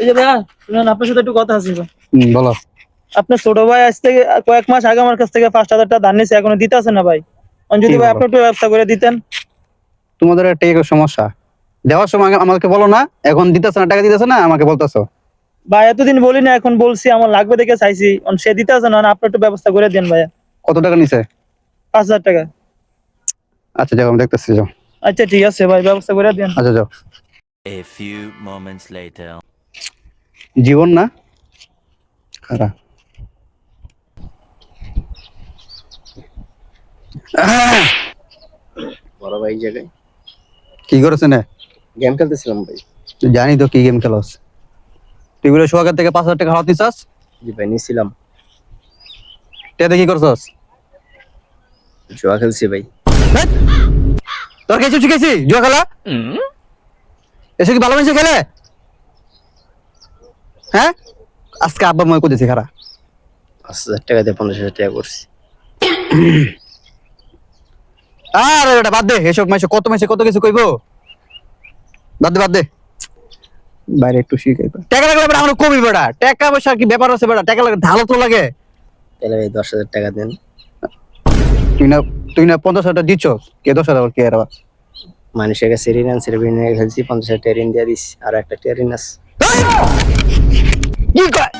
এই যে ভাইয়া শুনুন, আপনার সাথে একটু কথা আছে। বলো। আপনার ছোট ভাই আজ থেকে কয়েক মাস আগে আমার কাছ থেকে 5,000 টাকা ধার নিয়েছে, এখনো দিতে আছে না ভাই। যদি কি ভাই বলো? আপনি একটু ব্যবস্থা করে দিতেন। তোমাদের একটা এই সমস্যা, দেওয়ার সময় আমাকে বলো না, এখন দিতেছ না, টাকা দিতেছ না, আমাকে বলতেছো। ভাই এতদিন বলি না, এখন বলছি, আমার লাগবে দেখে চাইছি, সে দিতে আছে না, আপনি একটু ব্যবস্থা করে দেন ভাইয়া। কত টাকা নিছে? 5,000 টাকা। আচ্ছা যাও, আমি দেখতেছি, যাও। আচ্ছা ঠিক আছে ভাই, ব্যবস্থা করে দেন। আচ্ছা যাও। A few moments later. জীবন না খারাপ। বড় ভাই জায়গায় কি করেছে না? গেম খেলতেছিলাম ভাই। তুই জানি তো কি গেম খেলোস। তুই বলে সোহাগের থেকে 5,000 টাকা হারাতে চাস? জি ভাই, নিছিলাম। টেতে কি করছস? জুয়া খেলছি ভাই। ধ্যাৎ! তোর কিছু শিখেছি জুয়া খেলা? এসে কি ভালো মানুষ খেলে? হ্যাঁ, আজকে আব্বা মনে করতেছি খারাপ। 5,000 টাকা দিয়ে 50,000 টাকা করছি। আরে বেটা বাদ দে, এসব মাসে কত মাসে কত কিছু কইবো। বাদ দে বাদ দে, বাইরে একটু শিখাই। টাকা লাগলে বেটা আমার কবি বেটা, টাকা পয়সা কি ব্যাপার আছে বেটা? টাকা লাগে ঢালো তো লাগে। তাহলে ভাই 10,000 টাকা দেন। তুই না তুই না 50,000 টাকা দিচ্ছ, কে 10,000 কে আর? মানুষের কাছে ঋণ আনছে, ঋণ নিয়ে খেলছি, 50,000 টাকা ঋণ দিয়ে দিস, আর একটা টাকা ঋণ আছে। কি কয়?